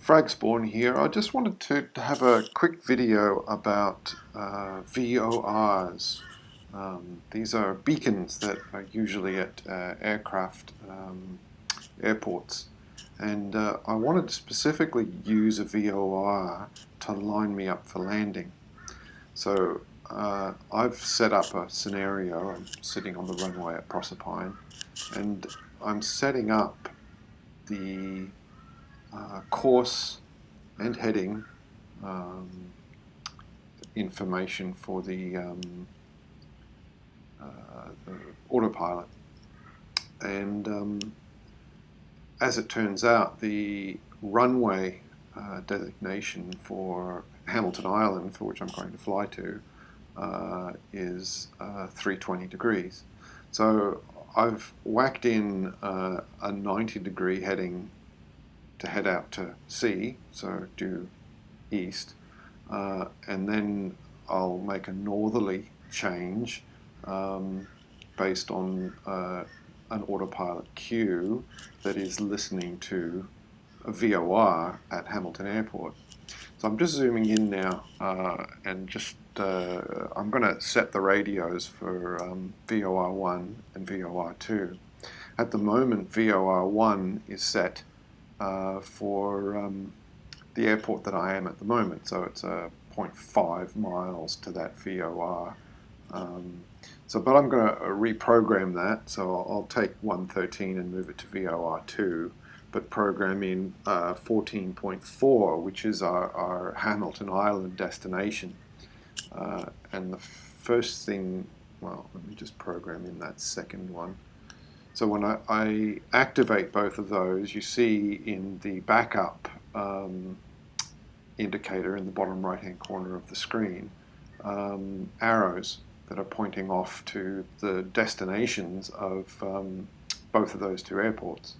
Fragspawn here. I just wanted to have a quick video about VORs. These are beacons that are usually at aircraft airports, and I wanted to specifically use a VOR to line me up for landing. So I've set up a scenario. I'm sitting on the runway at Proserpine, and I'm setting up the course and heading information for the autopilot. And as it turns out, the runway designation for Hamilton Island, for which I'm going to fly to, is 320 degrees. So I've whacked in a 90-degree heading to head out to sea, so due east, and then I'll make a northerly change based on an autopilot queue that is listening to a VOR at Hamilton Airport. So I'm just zooming in now and just I'm going to set the radios for VOR1 and VOR2. At the moment, VOR1 is set for the airport that I am at the moment, so it's 0.5 miles to that VOR. But I'm going to reprogram that, so I'll take 113 and move it to VOR2, but program in 14.4, which is our Hamilton Island destination. And the first thing, well, let me just program in that second one. So when I activate both of those, you see in the backup indicator in the bottom right-hand corner of the screen, arrows that are pointing off to the destinations of both of those two airports.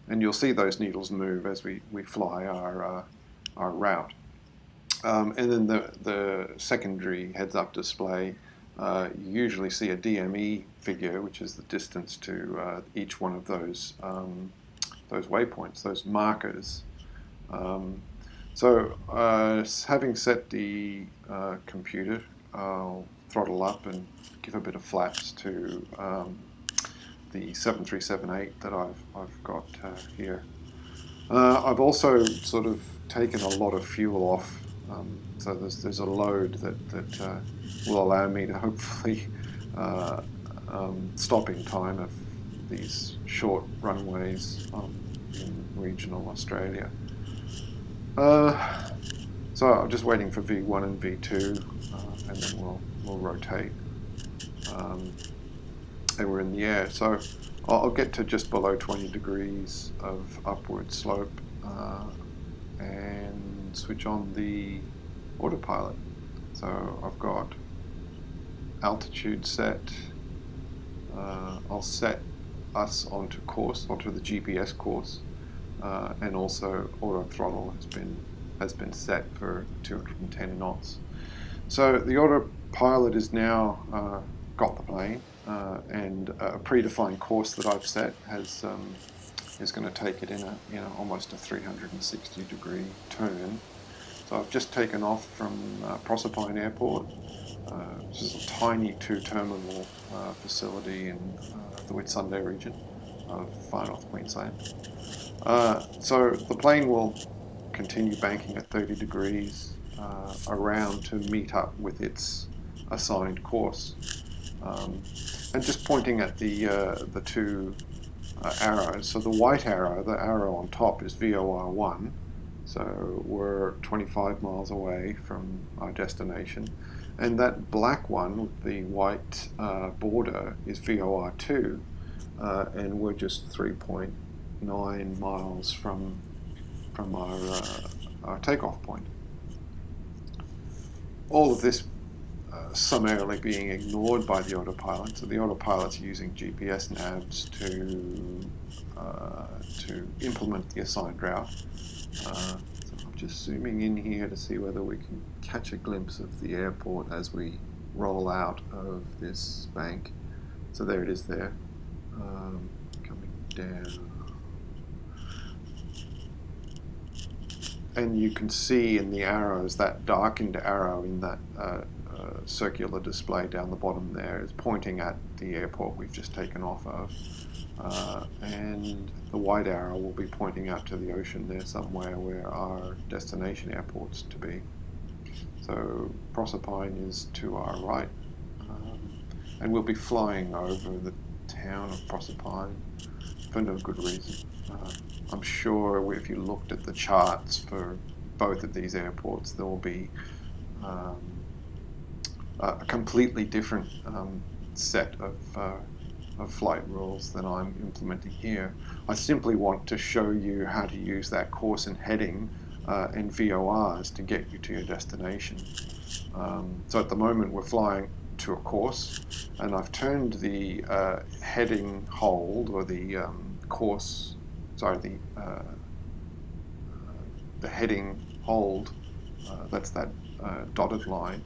And you'll see those needles move as we fly our route. And then the secondary heads-up display, you usually see a DME figure, which is the distance to each one of those waypoints, those markers. Having set the computer, I'll throttle up and give a bit of flaps to the 7378 that I've got here. I've also sort of taken a lot of fuel off, so there's a load that will allow me to hopefully stop in time of these short runways in regional Australia. So I'm just waiting for V1 and V2, and then we'll rotate. And we're in the air, so I'll get to just below 20 degrees of upward slope and switch on the autopilot. So I've got altitude set. I'll set us onto the GPS course, and also auto throttle has been set for 210 knots. So the autopilot is now got the plane, and a predefined course that I've set is going to take it in almost a 360-degree turn. So I've just taken off from Proserpine Airport. This is a tiny two-terminal facility in the Whitsunday region of far north Queensland. So the plane will continue banking at 30 degrees around to meet up with its assigned course. And just pointing at the two arrows. So the white arrow, the arrow on top, is VOR1. So we're 25 miles away from our destination. And that black one with the white border is VOR2. And we're just 3.9 miles from our takeoff point. All of this summarily being ignored by the autopilot. So the autopilot's using GPS navs to implement the assigned route. So I'm just zooming in here to see whether we can catch a glimpse of the airport as we roll out of this bank. So there it is there, coming down. and you can see in the arrows, that darkened arrow in that circular display down the bottom there is pointing at the airport we've just taken off of. And the white arrow will be pointing out to the ocean there somewhere where our destination airport's to be. So Proserpine is to our right, and we'll be flying over the town of Proserpine for no good reason. I'm sure if you looked at the charts for both of these airports, there will be a completely different set of flight rules than I'm implementing here. I simply want to show you how to use that course and heading and VORs to get you to your destination. So at the moment we're flying to a course, and I've turned the heading hold, or the course, sorry, the heading hold, that's that dotted line,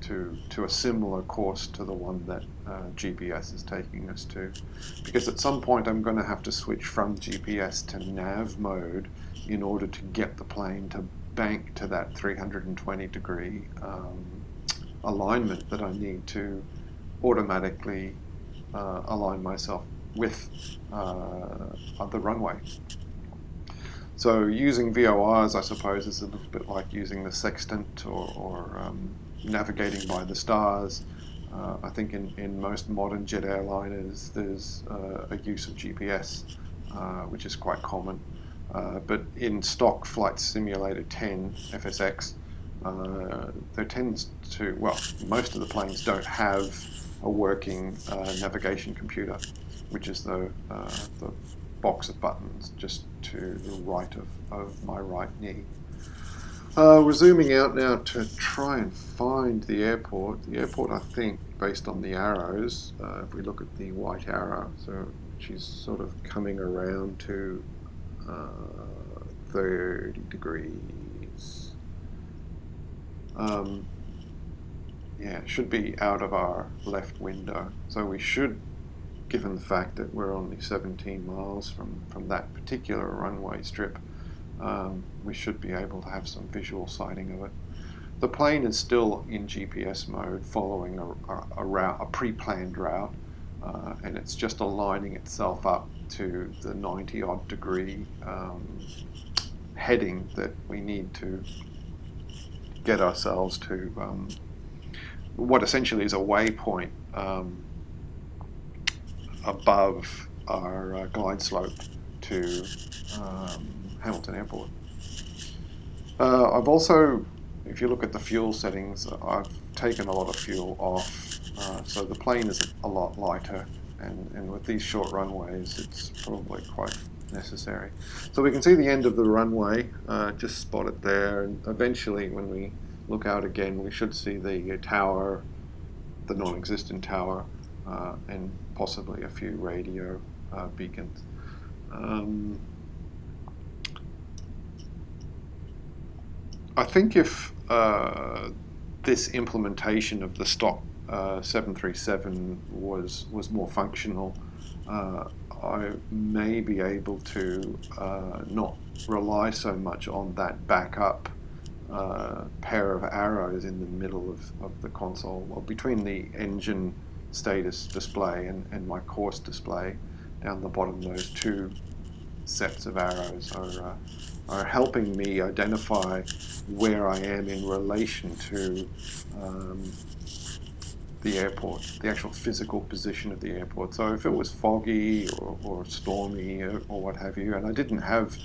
to a similar course to the one that GPS is taking us to, because at some point I'm going to have to switch from GPS to nav mode in order to get the plane to bank to that 320 degree alignment that I need to automatically align myself with the runway. So using VORs, I suppose, is a little bit like using the sextant or navigating by the stars. I think in most modern jet airliners there's a use of GPS, which is quite common. But in stock Flight Simulator 10 FSX, there tends to, well, most of the planes don't have a working navigation computer, which is the box of buttons just to the right of my right knee. We're zooming out now to try and find the airport. The airport, I think, based on the arrows, if we look at the white arrow, so she's sort of coming around to 30 degrees. Yeah, it should be out of our left window. So we should, given the fact that we're only 17 miles from that particular runway strip, we should be able to have some visual sighting of it. The plane is still in GPS mode, following a route, a pre-planned route, and it's just aligning itself up to the 90-odd degree heading that we need to get ourselves to what essentially is a waypoint above our glide slope to Hamilton Airport. I've also, if you look at the fuel settings, I've taken a lot of fuel off, so the plane is a lot lighter, and with these short runways it's probably quite necessary. So we can see the end of the runway, just spotted there, and eventually when we look out again we should see the tower, the non-existent tower, and possibly a few radio beacons. I think if this implementation of the stock 737 was more functional, I may be able to not rely so much on that backup pair of arrows in the middle of the console, well, between the engine status display and my course display down the bottom. Those two sets of arrows are helping me identify where I am in relation to the airport, the actual physical position of the airport. So if it was foggy or stormy or what have you, and I didn't have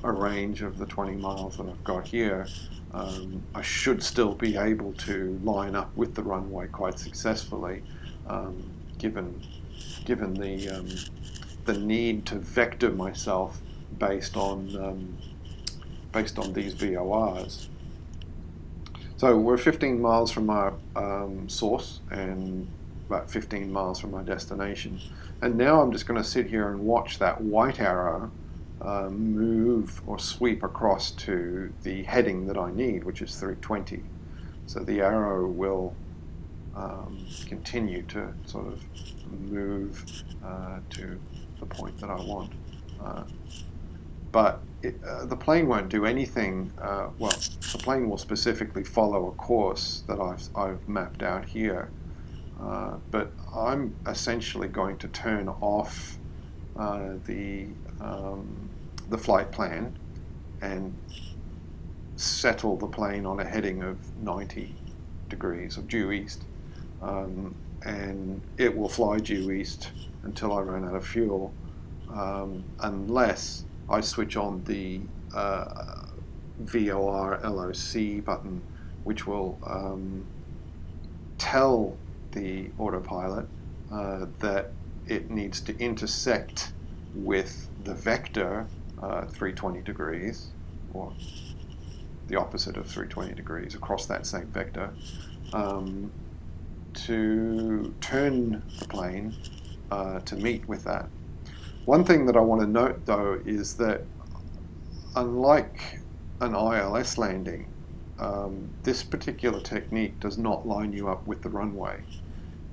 a range of the 20 miles that I've got here, I should still be able to line up with the runway quite successfully, given the need to vector myself based on these VORs. So we're 15 miles from our source and about 15 miles from our destination. And now I'm just going to sit here and watch that white arrow move or sweep across to the heading that I need, which is 320. So the arrow will continue to sort of move to the point that I want. but the plane won't do anything. Well, the plane will specifically follow a course that I've mapped out here, but I'm essentially going to turn off the flight plan and settle the plane on a heading of 90 degrees of due east, and it will fly due east until I run out of fuel, unless I switch on the VOR LOC button, which will tell the autopilot that it needs to intersect with the vector 320 degrees, or the opposite of 320 degrees across that same vector, to turn the plane to meet with that. One thing that I want to note, though, is that unlike an ILS landing, this particular technique does not line you up with the runway.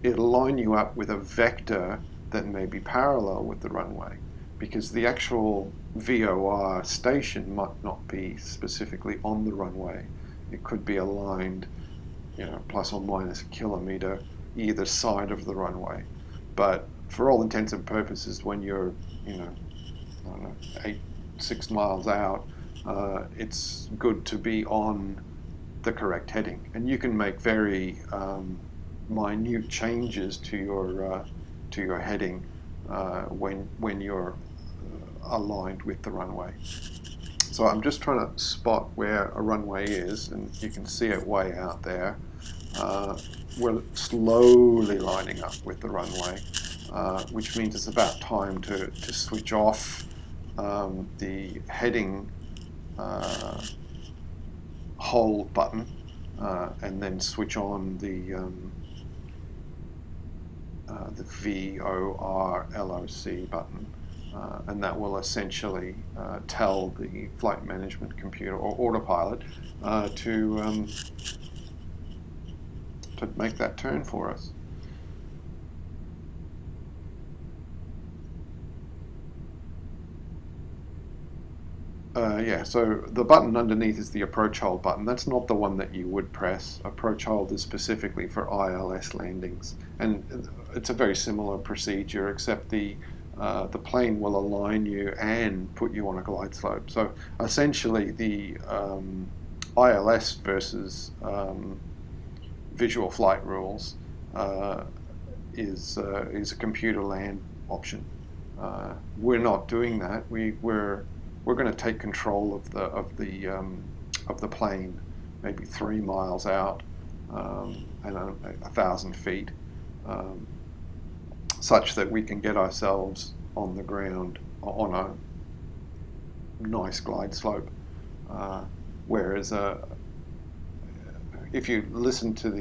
It'll line you up with a vector that may be parallel with the runway, because the actual VOR station might not be specifically on the runway. It could be aligned, plus or minus a kilometer either side of the runway. But for all intents and purposes, when you're, I don't know, 6 miles out, it's good to be on the correct heading. And you can make very minute changes to your heading when you're aligned with the runway. So I'm just trying to spot where a runway is, and you can see it way out there. We're slowly lining up with the runway, which means it's about time to switch off the heading hold button, and then switch on the VOR LOC button, and that will essentially tell the flight management computer or autopilot to make that turn for us. Yeah, so the button underneath is the approach hold button. That's not the one that you would press. Approach hold is specifically for ILS landings, and it's a very similar procedure, except the plane will align you and put you on a glide slope. So essentially, the ILS versus visual flight rules is a computer land option. We're not doing that. We're going to take control of the plane, maybe 3 miles out, and 1,000 feet, such that we can get ourselves on the ground on a nice glide slope. Whereas if you listen to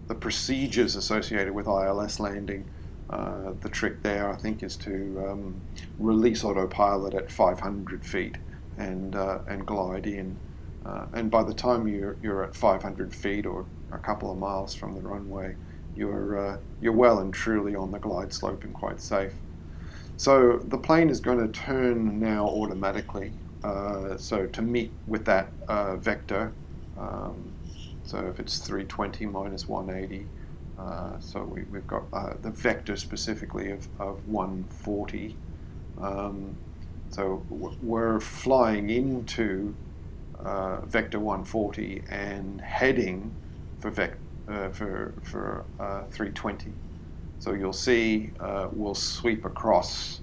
the procedures associated with ILS landing, the trick there, I think, is to release autopilot at 500 feet and glide in. And by the time you're at 500 feet or a couple of miles from the runway, you're well and truly on the glide slope and quite safe. So the plane is going to turn now automatically. So to meet with that vector. So if it's 320 minus 180. So we've got the vector specifically of 140. So we're flying into vector 140 and heading for 320. So you'll see we'll sweep across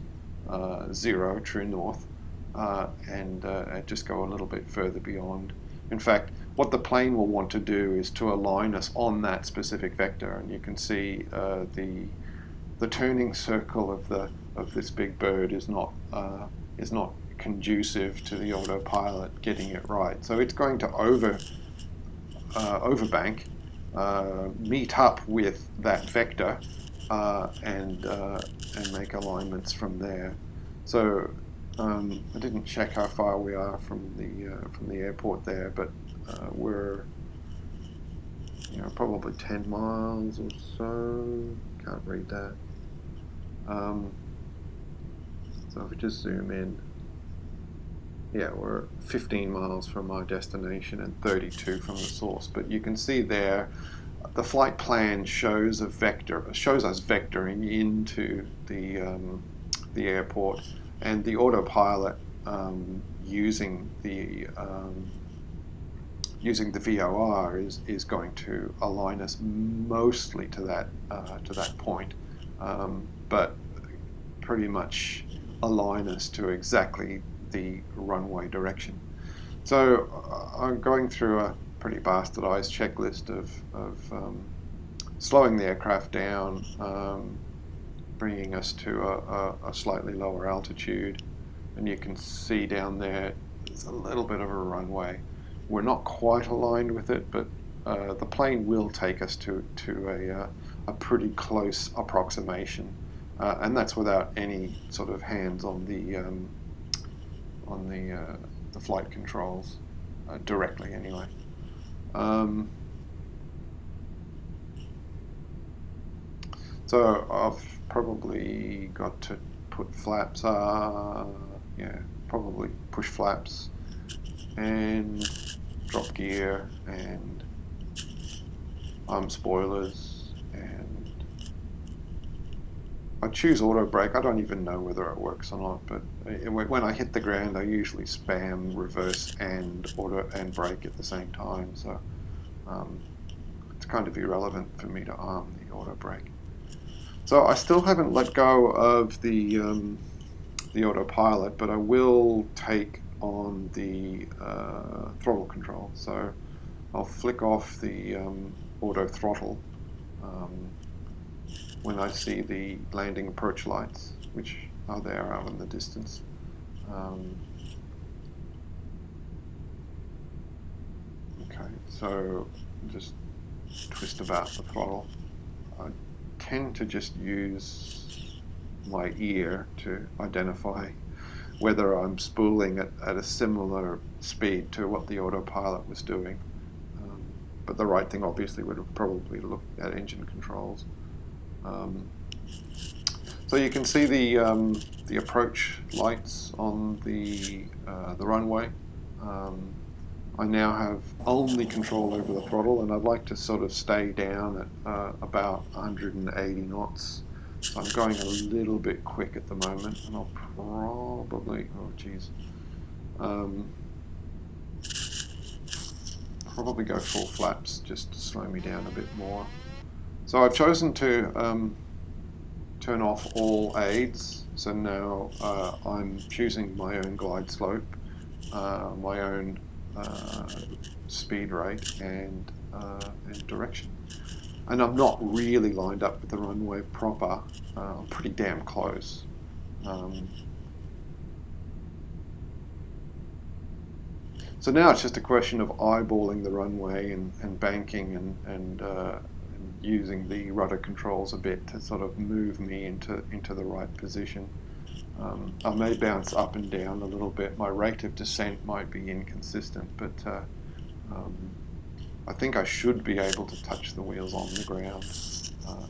0, true north, and just go a little bit further beyond. In fact, what the plane will want to do is to align us on that specific vector, and you can see the turning circle of this big bird is not conducive to the autopilot getting it right. So it's going to overbank, meet up with that vector, and make alignments from there. So I didn't check how far we are from the airport there, but we're probably 10 miles or so. Can't read that. So So if we just zoom in, yeah, we're 15 miles from our destination and 32 from the source. But you can see there, the flight plan shows us vectoring into the airport, and the autopilot using the VOR is going to align us mostly to that point, but pretty much align us to exactly the runway direction. So I'm going through a pretty bastardized checklist of slowing the aircraft down, bringing us to a slightly lower altitude, and you can see down there there's a little bit of a runway. We're not quite aligned with it, but the plane will take us to a pretty close approximation, and that's without any sort of hands on the flight controls directly anyway. So I've probably got to put flaps, yeah, probably push flaps and drop gear and spoilers, and I choose auto brake. I don't even know whether it works or not, but when I hit the ground I usually spam reverse and auto and brake at the same time, so it's kind of irrelevant for me to arm the auto brake. So I still haven't let go of the autopilot, but I will take on the throttle control. So I'll flick off the auto throttle when I see the landing approach lights, which are there out in the distance. Okay, so just twist about the throttle. I tend to just use my ear to identify whether I'm spooling at a similar speed to what the autopilot was doing. But the right thing obviously would have probably looked at engine controls. So you can see the approach lights on the runway. I now have only control over the throttle, and I'd like to sort of stay down at about 180 knots. So I'm going a little bit quick at the moment, and I'll probably, oh geez, probably go full flaps just to slow me down a bit more. So I've chosen to turn off all aids. So now I'm choosing my own glide slope, my own speed rate, and direction. And I'm not really lined up with the runway proper. I'm pretty damn close. So now it's just a question of eyeballing the runway and banking and using the rudder controls a bit to sort of move me into the right position. I may bounce up and down a little bit. My rate of descent might be inconsistent, but I think I should be able to touch the wheels on the ground.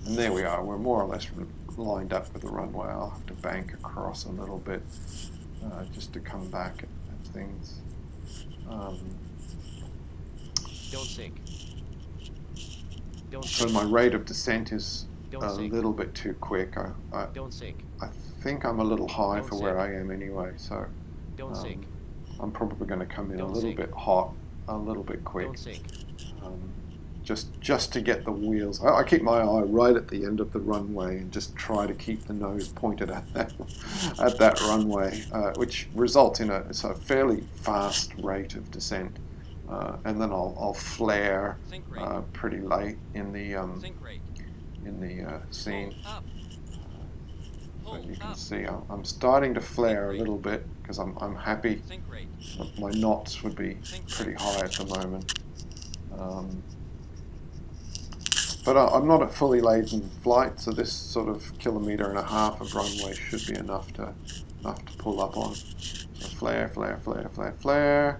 And there we are. We're more or less lined up with the runway. I'll have to bank across a little bit just to come back at things. Don't sink. So my rate of descent is a little bit too quick. Don't sink. I think I'm a little high for where I am anyway, so Don't sink. I'm probably going to come in a little bit hot, a little bit quick. Don't sink. Just to get the wheels. I keep my eye right at the end of the runway and just try to keep the nose pointed at that runway, which results in a fairly fast rate of descent. And then I'll flare pretty late in the scene. So you can see I'm starting to flare a little bit because I'm happy. My knots would be pretty high at the moment. But I'm not at fully laden flight, so this sort of 1.5 kilometers of runway should be enough to pull up on. So flare, flare, flare, flare, flare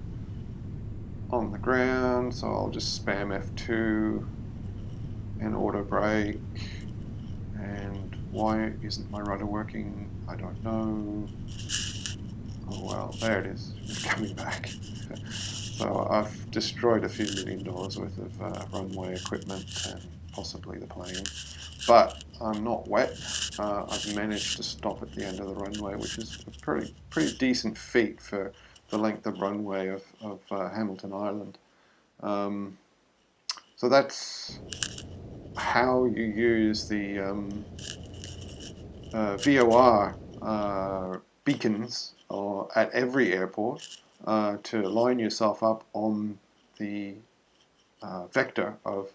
on the ground. So I'll just spam F2 and auto brake. And why isn't my rudder working? I don't know. Oh well, there it is. It's coming back. So I've destroyed a few $1 million worth of runway equipment and possibly the plane. But I'm not wet. I've managed to stop at the end of the runway, which is a pretty decent feat for the length of runway of Hamilton Island. So that's how you use the VOR beacons at every airport to line yourself up on the vector of